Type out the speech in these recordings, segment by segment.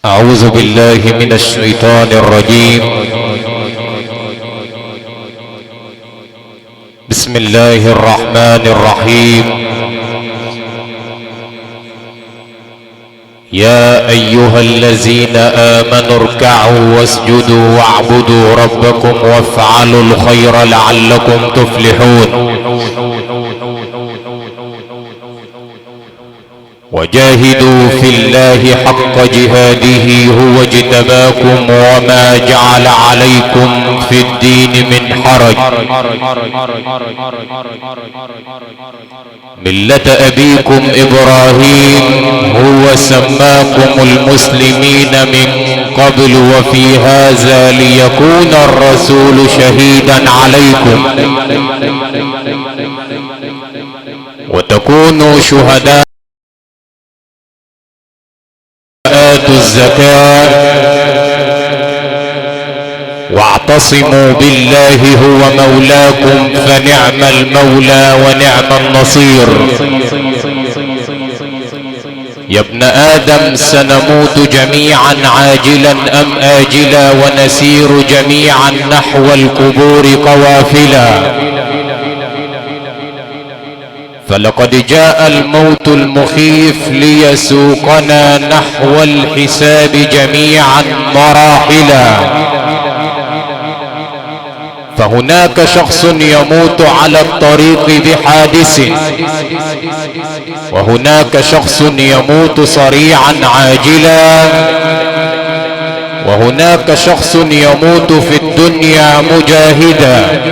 أعوذ بالله من الشيطان الرجيم. بسم الله الرحمن الرحيم. يا أيها الذين آمنوا اركعوا واسجدوا واعبدوا ربكم وافعلوا الخير لعلكم تفلحون. وجاهدوا في الله حق جهاده هو اجتباكم وما جعل عليكم في الدين من حرج ملة أبيكم إبراهيم هو سماكم المسلمين من قبل وفي هذا ليكون الرسول شهيدا عليكم وتكونوا شهداء. آتوا الزكاة واعتصموا بالله هو مولاكم فنعم المولى ونعم النصير. يا ابن آدم سنموت جميعا عاجلا أم آجلا ونسير جميعا نحو القبور قوافلا. فلقد جاء الموت المخيف ليسوقنا نحو الحساب جميعا مراحلا. فهناك شخص يموت على الطريق بحادث، وهناك شخص يموت صريعا عاجلا، وهناك شخص يموت في الدنيا مجاهدا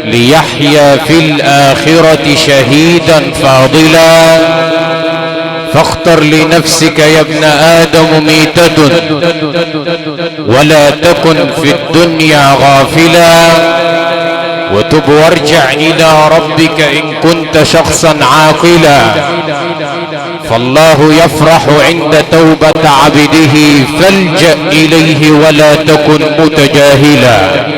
ليحيا في الآخرة شهيدا فاضلا. فاختر لنفسك يا ابن آدم ميتة ولا تكن في الدنيا غافلا. وتب وارجع إلى ربك إن كنت شخصا عاقلا. فالله يفرح عند توبة عبده فالجأ إليه ولا تكن متجاهلا.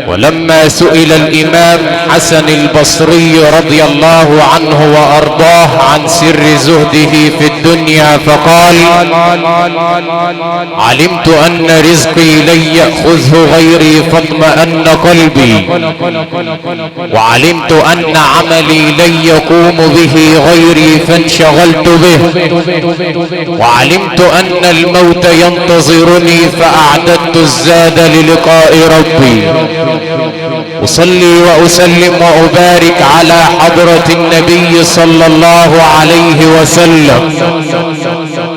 ولما سئل الإمام حسن البصري رضي الله عنه وأرضاه عن سر زهده في الدنيا فقال: علمت أن رزقي لن يأخذه غيري فاطمأن قلبي، وعلمت أن عملي لن يقوم به غيري فانشغلت به، وعلمت أن الموت ينتظرني فأعددت الزاد للقاء ربي. أصلي وأسلم وأبارك على حضرة النبي صلى الله عليه وسلم.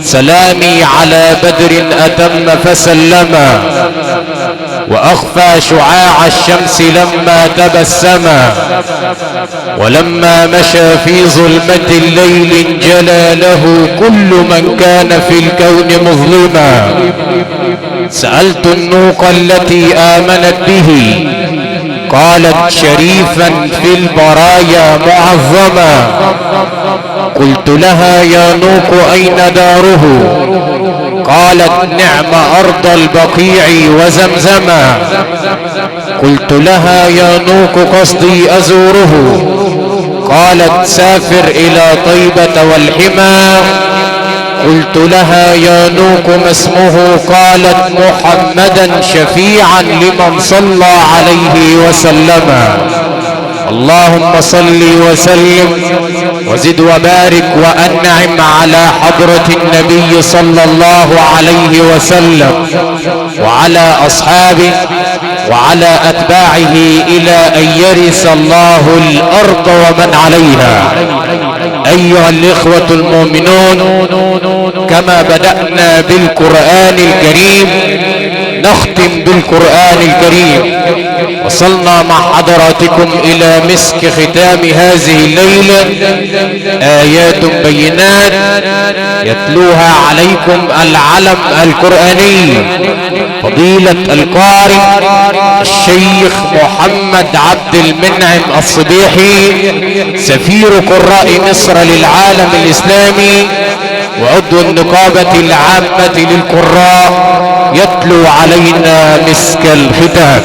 سلامي على بدر أتم فسلما، وأخفى شعاع الشمس لما تبسما، ولما مشى في ظلمة الليل انجلى له كل من كان في الكون مظلما. سألت النوق التي آمنت به قالت شريفا في البرايا معظما. قلت لها يا نوق أين داره؟ قالت نعم أرض البقيع وزمزما. قلت لها يا نوق قصدي أزوره؟ قالت سافر إلى طيبة والحمى. قلت لها يا نوق ما اسمه؟ قالت محمدا شفيعا لمن صلى عليه وسلم. اللهم صل وسلم وزد وبارك وأنعم على حضرة النبي صلى الله عليه وسلم وعلى أصحابه وعلى أتباعه إلى أن يرث الله الأرض ومن عليها. أيها الإخوة المؤمنون، كما بدأنا بالقرآن الكريم نختم بالقرآن الكريم. وصلنا مع حضراتكم إلى مسك ختام هذه الليلة آيات بينات يتلوها عليكم العلم القرآني فضيلة القارئ الشيخ محمد عبد المنعم الصبيحي سفير قراء مصر للعالم الإسلامي وعضو النقابة العامة للقراء يتلو علينا مسك الختام.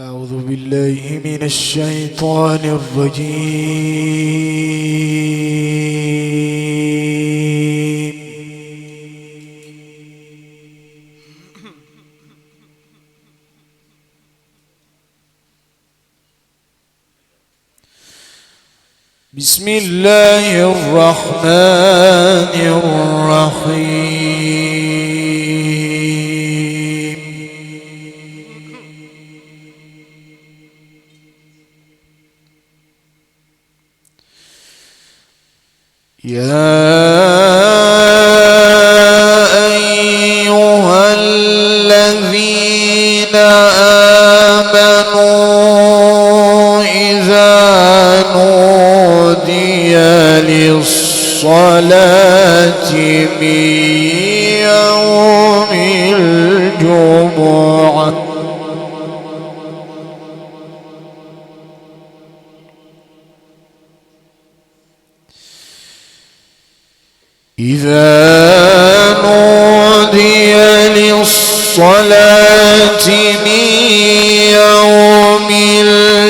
أعوذ بالله من الشيطان الرجيم. بسم الله الرحمن الرحيم. يا أيها الذين آمنوا إذا نودي للصلاة من يوم الجمعة للصلاة من يوم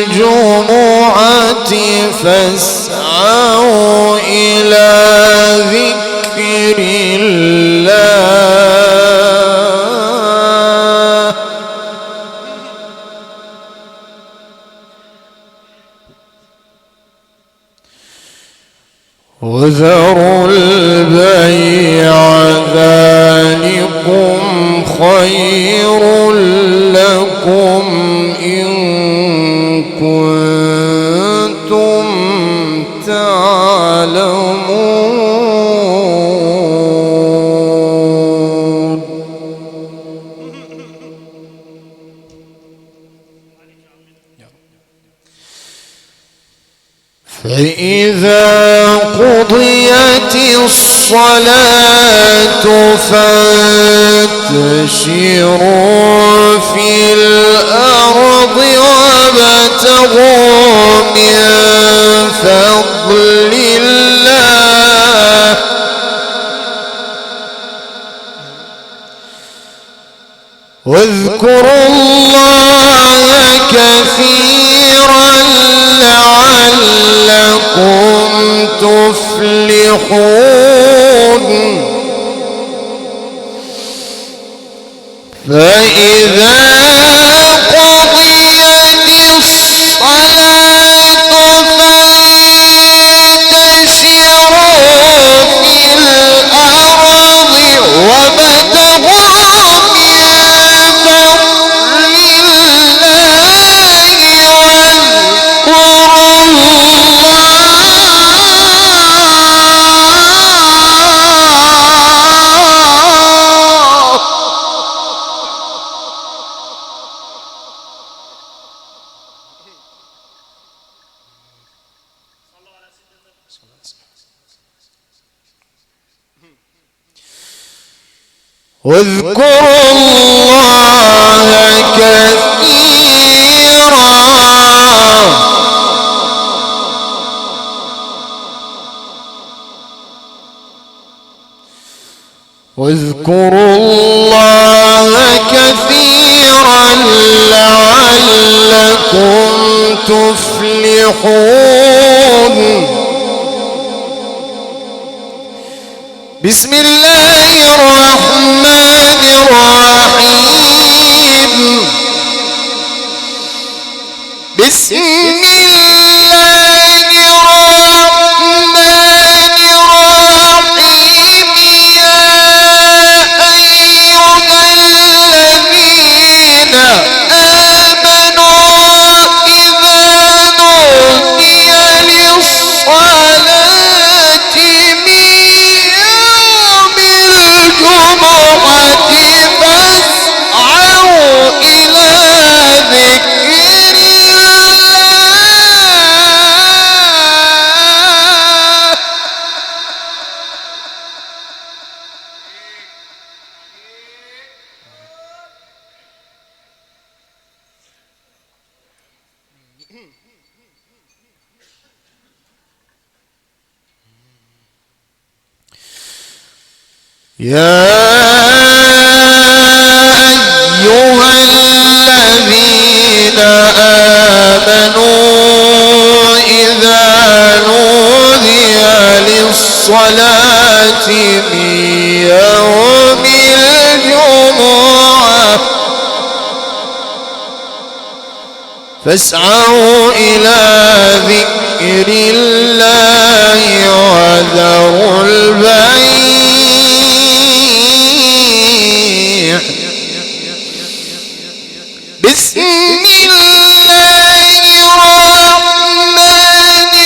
الجمعة فاسعوا إلى ذكر الله وذروا البيع ذلكم خير لكم إن كنتم تعلمون. فإذا قضيت الصلاة فانتشروا في الأرض وابتغوا من فضل الله واذكروا الله كثيرا لعلكم تفلحون. فإذا قضيت الصلاة فانتشروا في الأرض وابتغوا من فضل واذكروا الله كثيرا واذكروا الله كثيرا لعلكم تفلحون. بسم الله الرحمن الرحيم. بسم الله الرحمن الرحيم. يا أيها الذين آمنوا إذا نودي للصلاة من يوم الجمعة فاسعوا إلى ذكر يا أيها الذين الصلاة من يوم الجمعة فاسعوا إلى ذكر الله وذروا البيع بسم الله الرحمن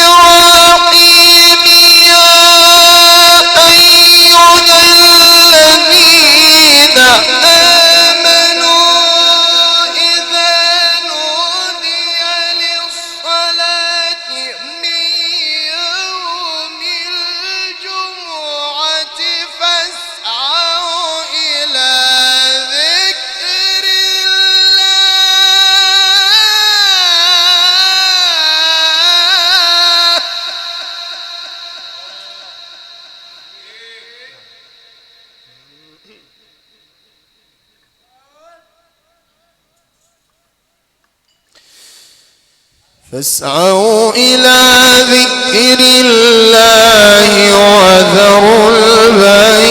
الرحيم يا أيها الذين آمنوا إذا نودي للصلاة من يوم الجمعة فاسعوا إلى ذكر فاسعوا إلى ذكر الله وذروا البيع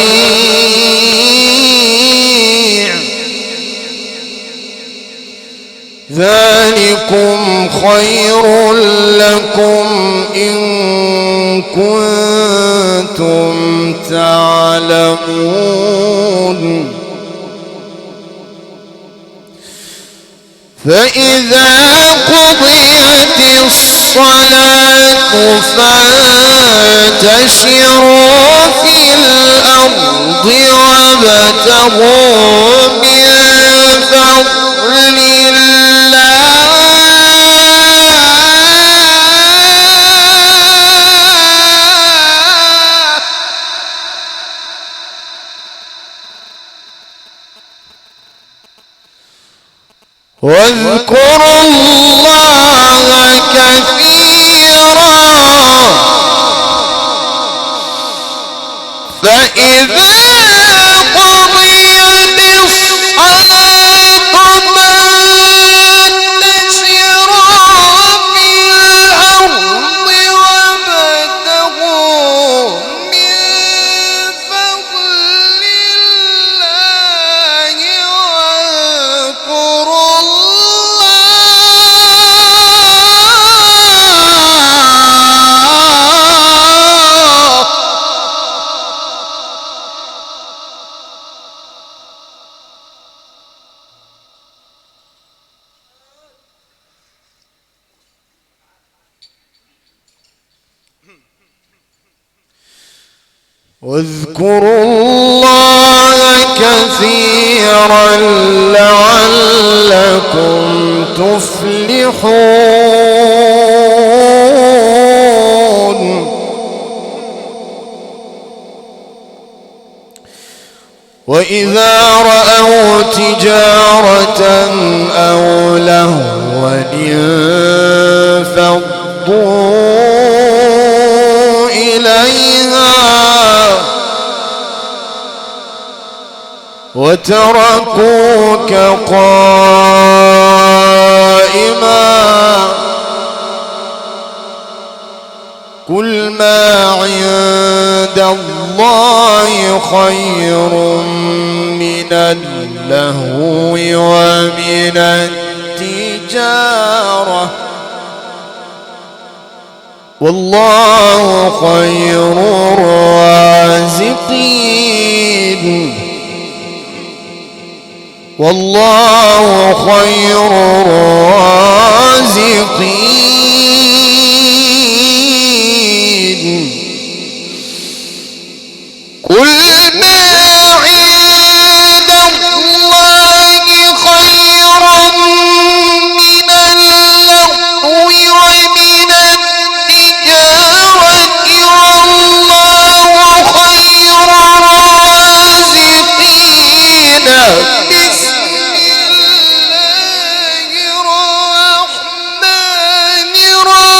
ذلكم خير لكم إن كنتم تعلمون فإذا قضيت الصلاة فانتشروا في الأرض وابتغوا من فضل واذكروا الله كثيرا فإذا قضيت الصلاة فانتشروا في الأرض وابتغوا من فضل الله واذكروا واذكروا الله كثيرا لعلكم تفلحون وإذا رأوا تجارة أو لهوا انفضوا إليها وتركوك قائما قل ما عند الله خير من اللهو ومن التجارة والله خير الرازقين والله خير الرازقين قل ما عند الله خير من اللهو ومن التجارة والله خير الرازقين بسم الله الرحمن الرحيم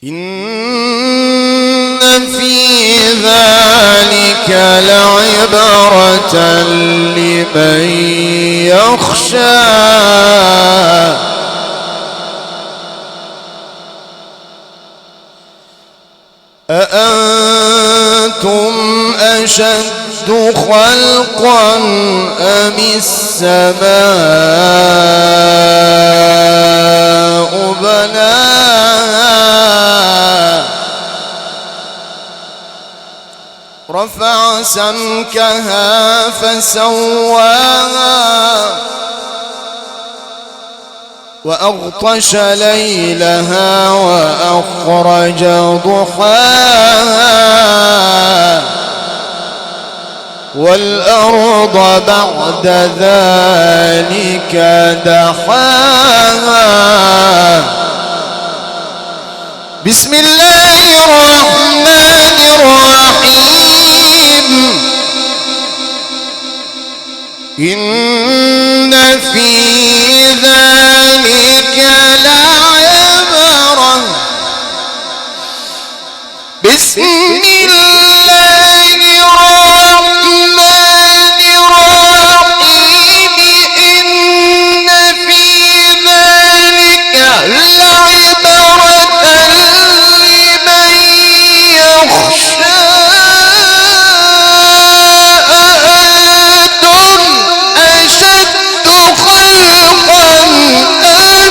إن في ذلك لعبرة لمن يخشى أأنتم أشد خلقا أم السماء بناها رفع سمكها فسواها وأغطش ليلها وأخرج ضحاها والأرض بعد ذلك دحاها بسم الله الرحمن الرحيم إن في ذلك لعبرة بسم الله الرحمن الرحيم إن في ذلك لعبرة لمن يخشى أأنتم أشد خلقا أم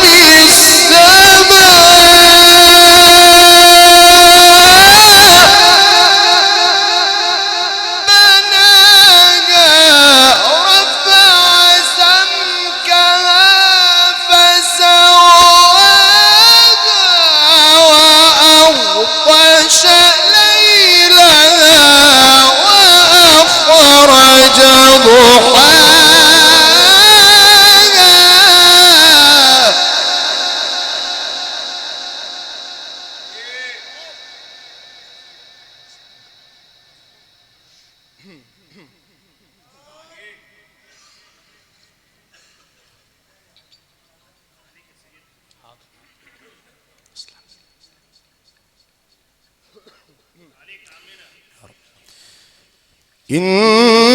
إن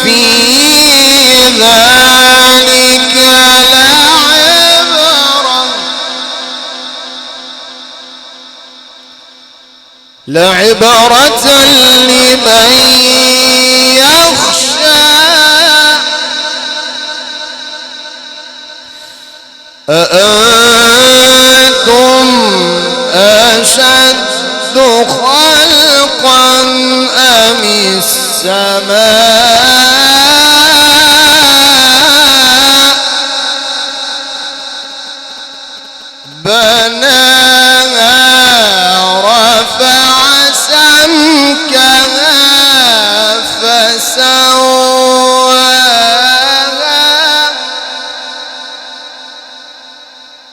في ذلك لعبرة لمن يخشى أأنتم أشد خلقا أم السماء بناها رفع سمكها فسواها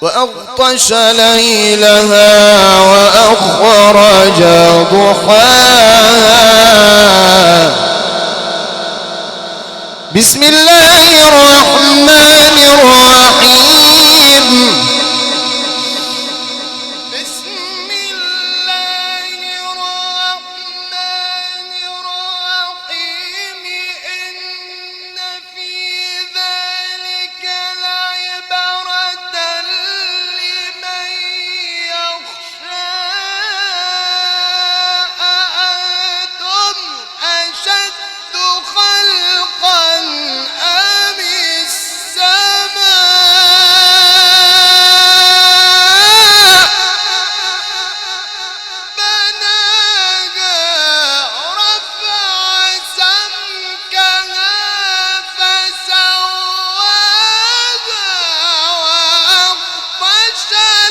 وأغطش ليلها وأخرج ضحاها بسم الله الرحمن الرحيم بسم الله الرحمن الرحيم إن في ذلك لعبرة لمن يخشى أأنتم أشد خلقا أم السماء بناها رفع سمكها فسواها وأغطش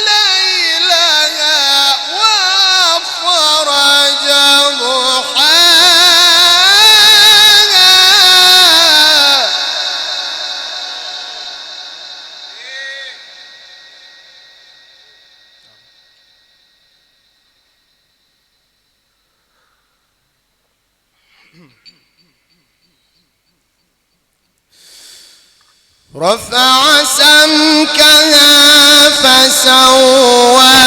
ليلها وأخرج ضحاها رفع سمكها فسواها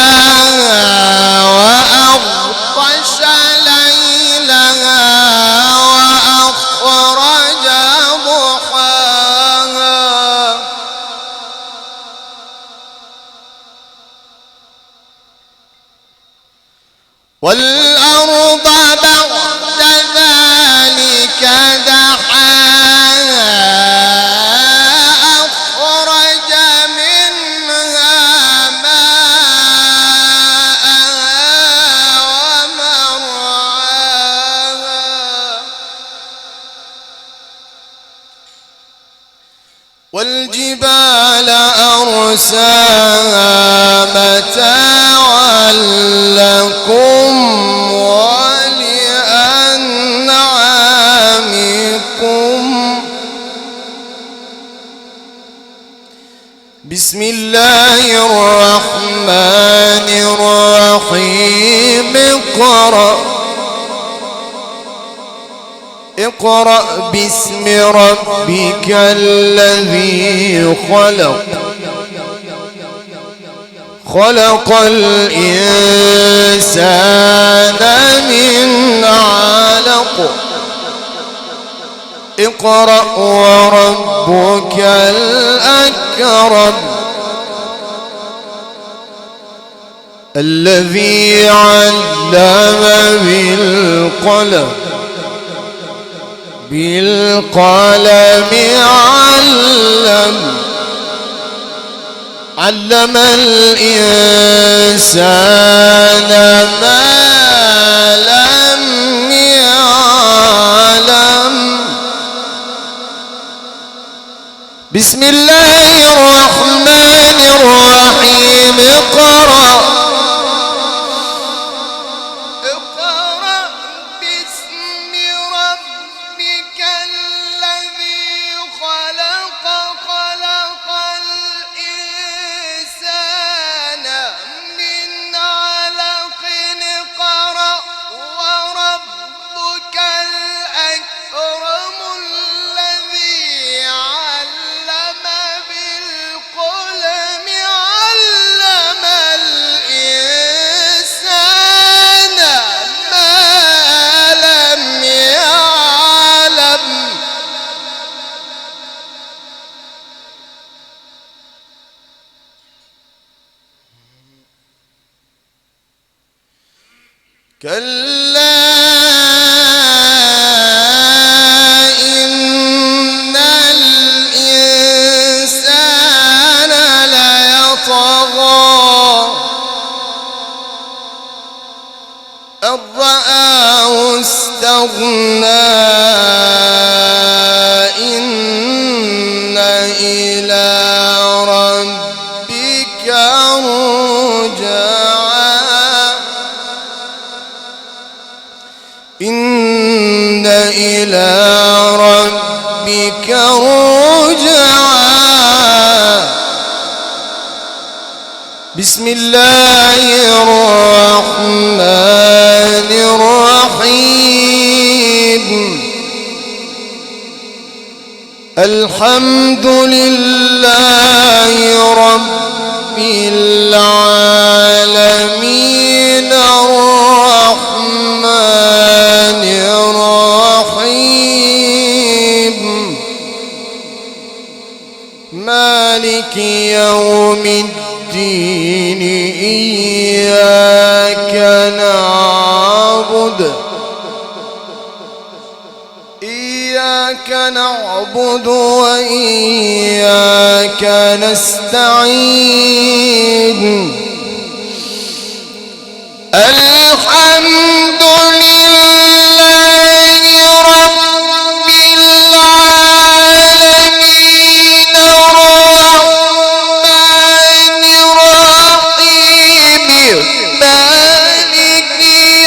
وأغطش ليلها وأخرج ضحاها والأرض بعد ذلك دحاها أخرج منها ماءها ومرعاها والجبال أرساها متاعا لكم ولأنعامكم بسم الله الرحمن الرحيم اقرأ باسم ربك الذي خلق الإنسان من علق اقرأ وربك الأكرم الذي علم بالقلم علم الإنسان ما لم يعلم بسم الله الرحمن الرحيم اقرأ باسم ربك الذي خلق الإنسان من علق اقرأ وربك الأكرم الذي علم بالقلم علم الإنسان ما لم يعلم كلا إن الإنسان ليطغى أن رآه استغنى إن إلى ربك رجعا إن إلى ربك رجعا بسم الله الرحمن الرحيم الحمد لله رب العالمين الرحمن الرحيم مالك يوم الدين إياك نعبد وإياك نستعين الحمد لله رب العالمين الرحمن الرحيم مالك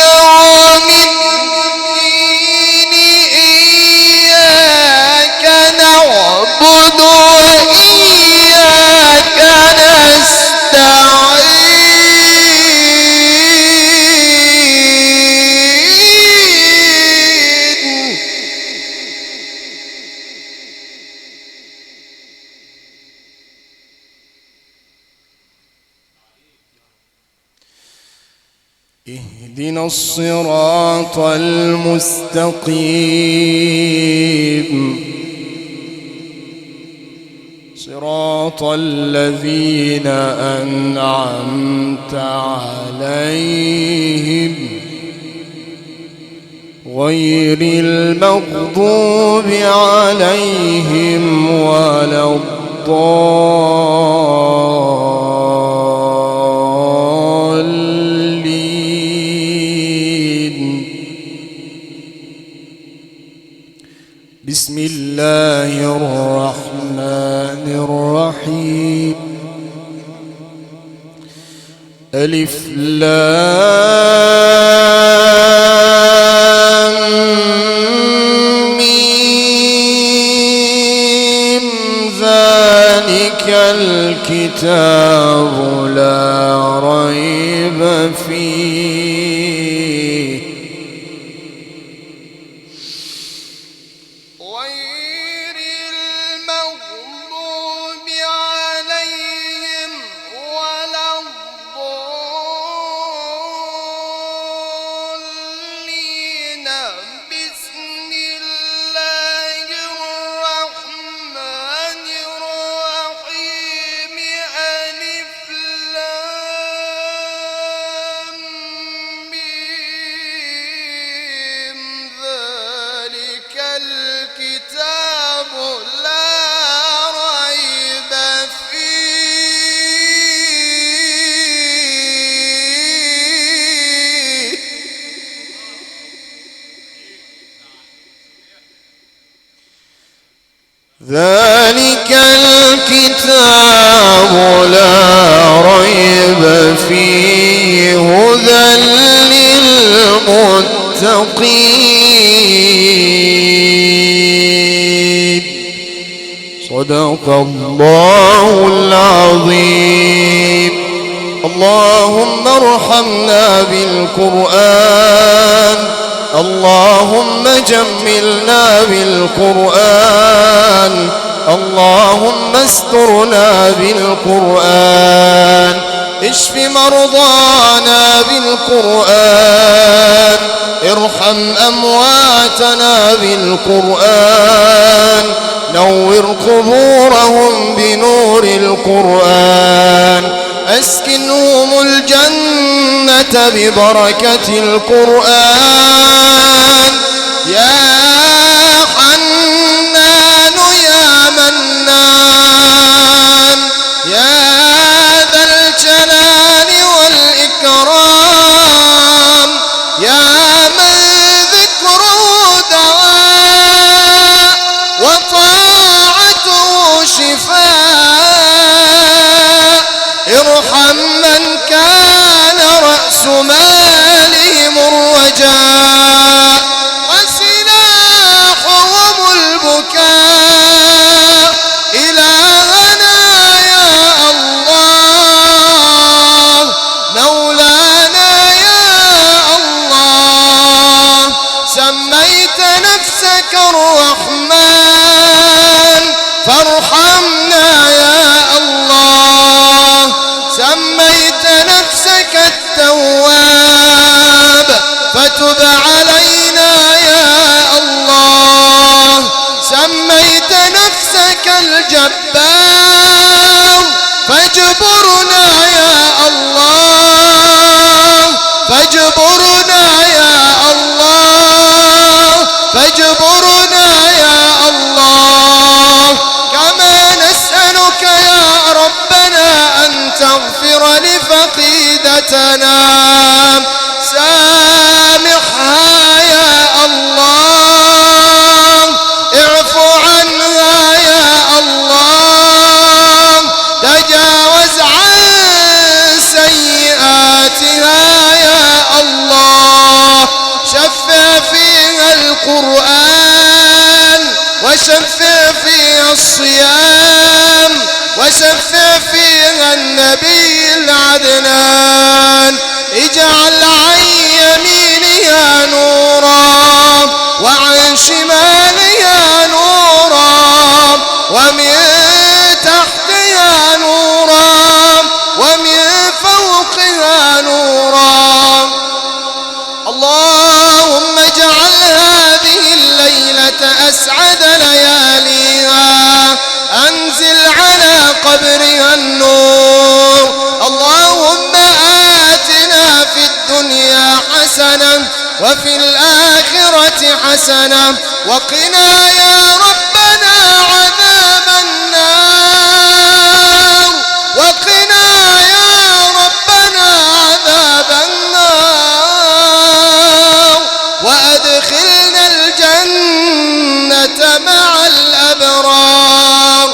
يوم الدين إياك نعبد وإياك نستعين اهدنا الصراط المستقيم صراط الذين أنعمت عليهم غير المغضوب عليهم ولا الضالين. بسم الله الرحمن الرحيم. ألف لام ميم ذلك الكتاب لا ريب فيه غير المغضوب عليهم ولا الضالين. بسم الله الرحمن الرحيم. ألف لام ميم ذلك الكتاب لا ريب فيه ذلك الكتاب لا ريب فيه هدى للمتقين. صدق الله العظيم. اللهم ارحمنا بالقرآن، اللهم جملنا بالقرآن، اللهم استرنا بالقرآن، اشف مرضانا بالقرآن، ارحم أمواتنا بالقرآن، نور قبورهم بنور القرآن، أسكنهم الجنة ببركة القرآن. يا حنان يا منان يا ذا الجلال والإكرام، يا من ذكره دواء وطاعته شفاء. ارحم من كان رأس مالهم الرجاء وسلاحهم البكاء. إلهنا يا الله، مولانا يا الله، سميت نفسك الرحمن فارحمنا يا الله، سميت نفسك التواب فتب علينا يا الله، سميت نفسك الجبار فاجبرنا يا الله، فاجبرنا يا الله، فاجبرنا يا الله. كما نسألك يا ربنا أن تغفر لفقيدتنا، سامحها يا الله، اعف عنها يا الله، تجاوز عن سيئاتها يا الله. شفع فيها القرآن، وشفع فيها الصيام، وشفع فيها النبي العدنان. اجعل عن يمينها نورا وعن شمالها نورا ومن تحتها نورا ومن فوقها نورا. قبرها النور. اللهم آتنا في الدنيا حسنة وفي الآخرة حسنة وقنا يا ربنا عذاب النار، وقنا يا ربنا عذاب النار، وأدخلنا الجنة مع الأبرار.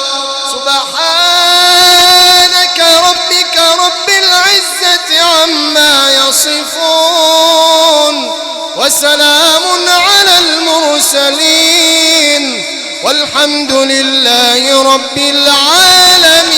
سبحانك ربك رب العزة عما يصفون، وسلام على المرسلين، والحمد لله رب العالمين.